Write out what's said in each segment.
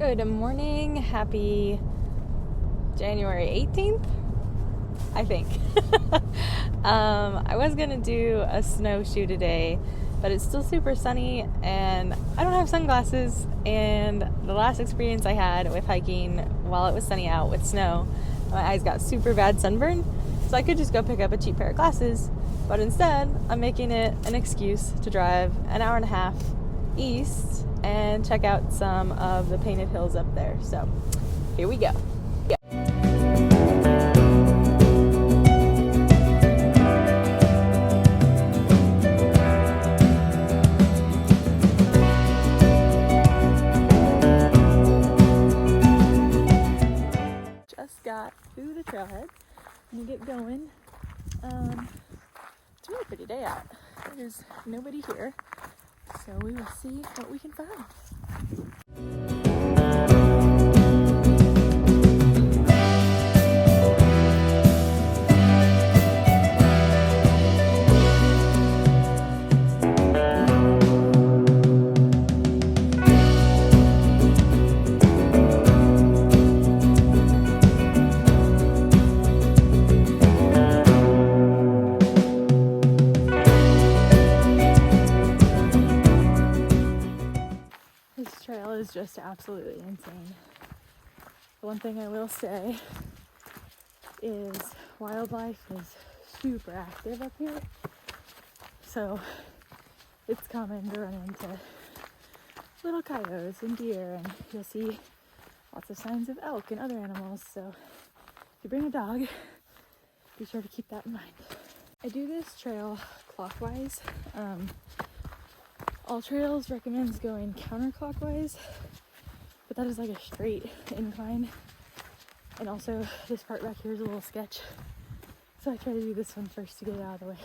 Good morning. Happy January 18th, I think. I was gonna do a snowshoe today, but it's still super sunny and I don't have sunglasses, and the last experience I had with hiking while it was sunny out with snow, my eyes got super bad sunburn, so I could just go pick up a cheap pair of glasses, but instead I'm making it an excuse to drive an hour and a half east and check out some of the painted hills up there. So here we go. Just got through the trailhead. I'm gonna get going. It's a really pretty day out. There's nobody here, so we will see what we can find. This trail is just absolutely insane. The one thing I will say is wildlife is super active up here. So it's common to run into little coyotes and deer, and you'll see lots of signs of elk and other animals. So if you bring a dog, be sure to keep that in mind. I do this trail clockwise. All Trails recommends going counterclockwise, but that is like a straight incline. And also this part back here is a little sketch, so I try to do this one first to get it out of the way.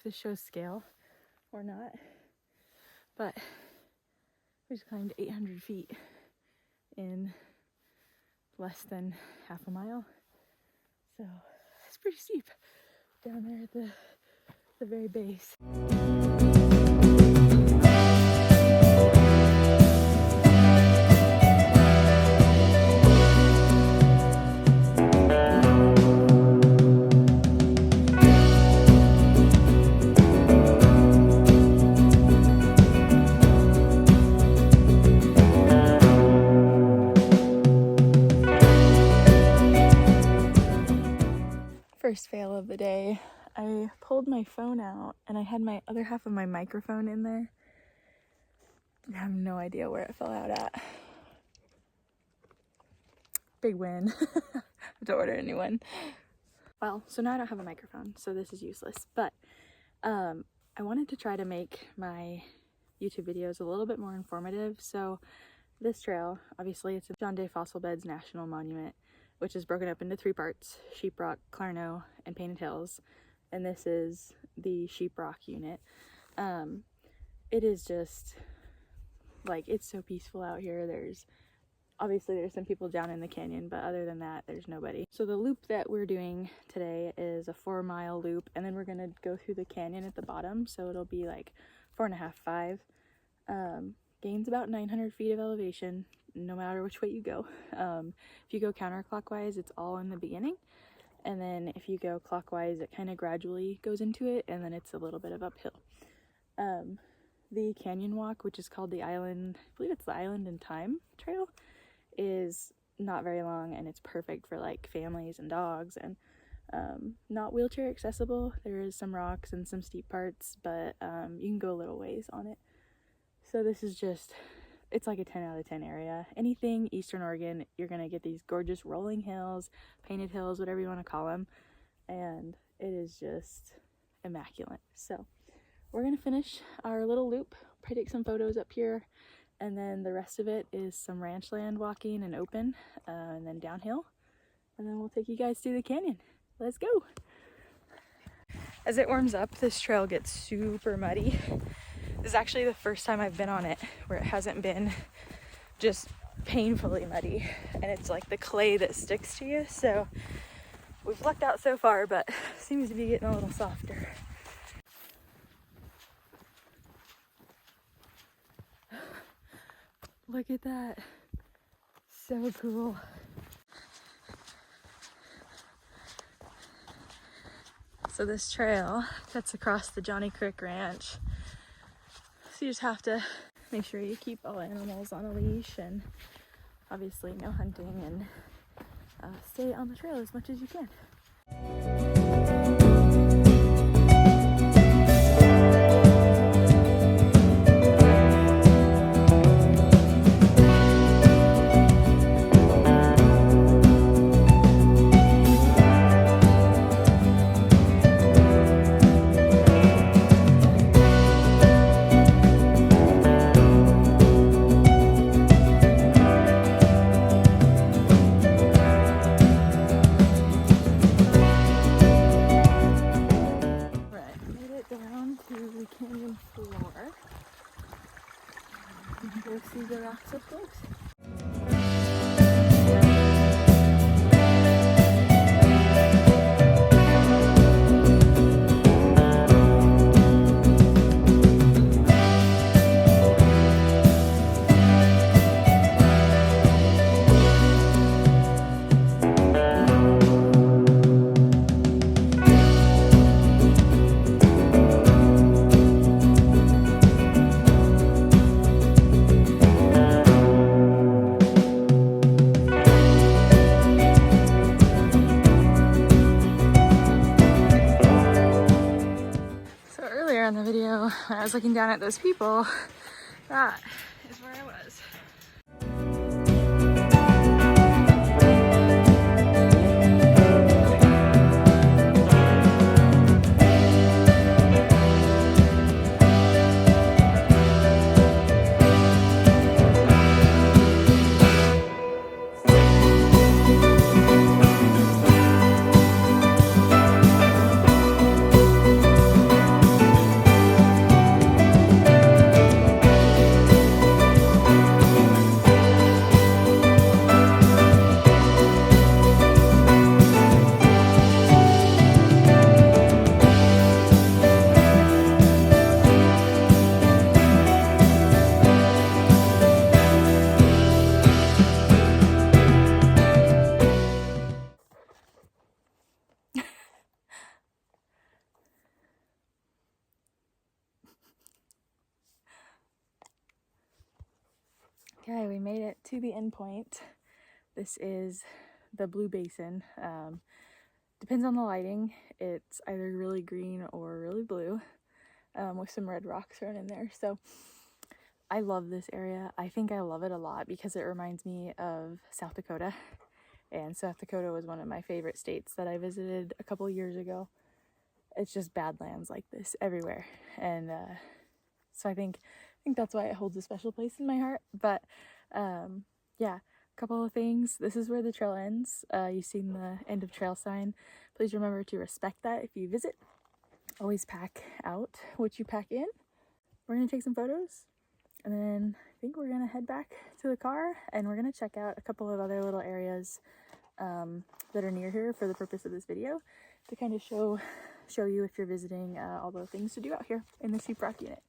This shows scale or not, but we just climbed 800 feet in less than half a mile, so it's pretty steep down there at the very base. First fail of the day. I pulled my phone out and I had my other half of my microphone in there. I have no idea where it fell out at. Big win. I have to order a new one. Well, so now I don't have a microphone, so this is useless, but I wanted to try to make my YouTube videos a little bit more informative, so this trail, obviously it's a John Day Fossil Beds National Monument, which is broken up into 3 parts: Sheeprock, Clarno, and Painted Hills. And this is the Sheeprock unit. It is just, like, it's so peaceful out here. Obviously there's some people down in the canyon, but other than that, there's nobody. So the loop that we're doing today is a 4-mile loop, and then we're gonna go through the canyon at the bottom. So it'll be like 4.5, 5. Gains about 900 feet of elevation, no matter which way you go. If you go counterclockwise, it's all in the beginning. And then if you go clockwise, it kind of gradually goes into it, and then it's a little bit of uphill. The canyon walk, which is called the Island, I believe it's the Island in Time Trail, is not very long, and it's perfect for like families and dogs, and not wheelchair accessible. There is some rocks and some steep parts, but you can go a little ways on it. So this is just, it's like a 10 out of 10 area. Anything Eastern Oregon, you're gonna get these gorgeous rolling hills, painted hills, whatever you want to call them, and it is just immaculate. So we're gonna finish our little loop, probably take some photos up here, and then the rest of it is some ranch land walking and open, and then downhill, and then we'll take you guys through the canyon. Let's go. As it warms up, this trail gets super muddy. This is actually the first time I've been on it where it hasn't been just painfully muddy, and it's like the clay that sticks to you. So we've lucked out so far, but seems to be getting a little softer. Look at that. So cool. So this trail cuts across the Johnny Crick Ranch. So you just have to make sure you keep all animals on a leash, and obviously no hunting, and stay on the trail as much as you can. Go see the rocks up close. In the video, when I was looking down at those people, that is where I was. Okay, we made it to the end point. This is the Blue Basin. Depends on the lighting. It's either really green or really blue, with some red rocks thrown in there. So I love this area. I think I love it a lot because it reminds me of South Dakota. And South Dakota was one of my favorite states that I visited a couple years ago. It's just badlands like this everywhere. And so I think that's why it holds a special place in my heart. But Yeah, a couple of things. This is where the trail ends. You've seen the end of trail sign. Please remember to respect that if you visit. Always pack out what you pack in. We're gonna take some photos, and then I think we're gonna head back to the car, and we're gonna check out a couple of other little areas that are near here for the purpose of this video, to kind of show you, if you're visiting, all the things to do out here in the Sheep Rock unit.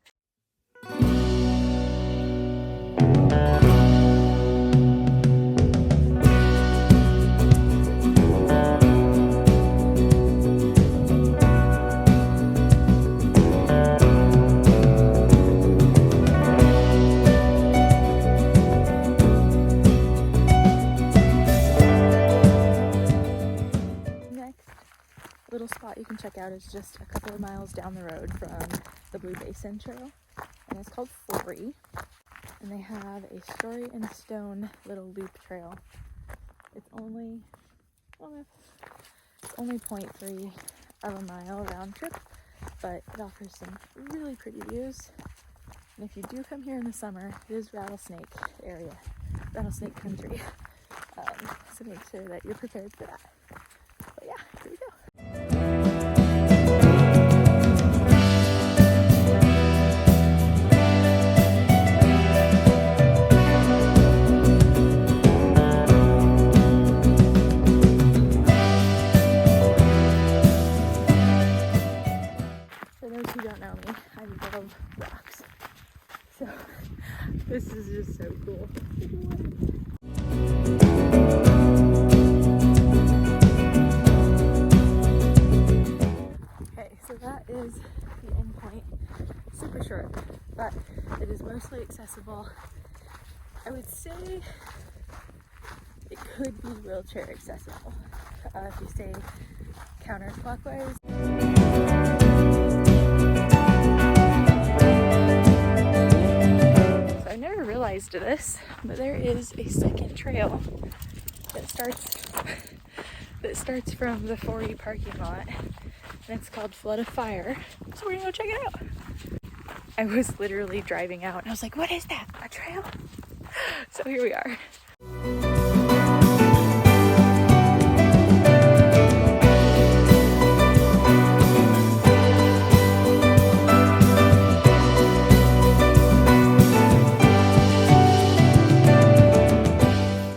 Little spot you can check out is just a couple of miles down the road from the Blue Basin Trail, and it's called Flurry, and they have a story in stone little loop trail. It's only 0.3 of a mile round trip, but it offers some really pretty views. And if you do come here in the summer, it is rattlesnake area, rattlesnake country, so make sure that you're prepared for that. But yeah, here we go. For those who don't know me, I love rocks. So this is just so cool. So that is the end point. Super short, but it is mostly accessible. I would say it could be wheelchair accessible if you stay counterclockwise. So I never realized this, but there is a second trail that starts from the 40 parking lot. And it's called Flood of Fire, so we're gonna go check it out. I was literally driving out and I was like, what is that, a trail? So here we are.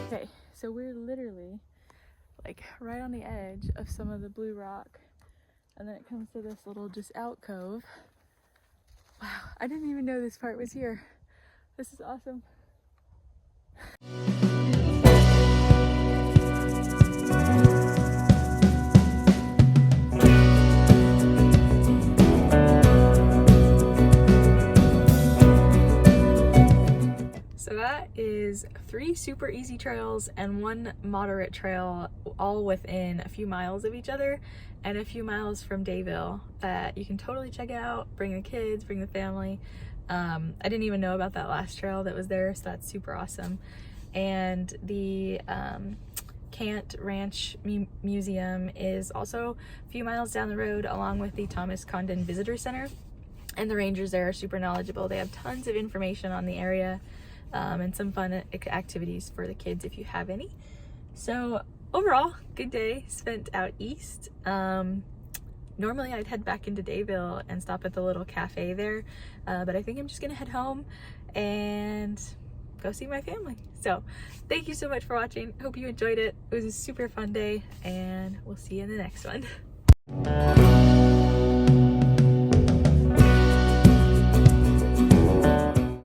Okay, so we're literally like right on the edge of some of the blue rock. And then it comes to this little just alcove. Wow, I didn't even know this part was here. This is awesome. So that is 3 super easy trails and 1 moderate trail, all within a few miles of each other and a few miles from Dayville, that you can totally check out, bring the kids, bring the family. I didn't even know about that last trail that was there, so that's super awesome. And the Cant Ranch Museum is also a few miles down the road, along with the Condon Visitor Center. And the rangers there are super knowledgeable. They have tons of information on the area, and some fun activities for the kids if you have any. So overall, good day spent out east. Normally I'd head back into Dayville and stop at the little cafe there, but I think I'm just gonna head home and go see my family. So thank you so much for watching. Hope you enjoyed it. It was a super fun day, and we'll see you in the next one.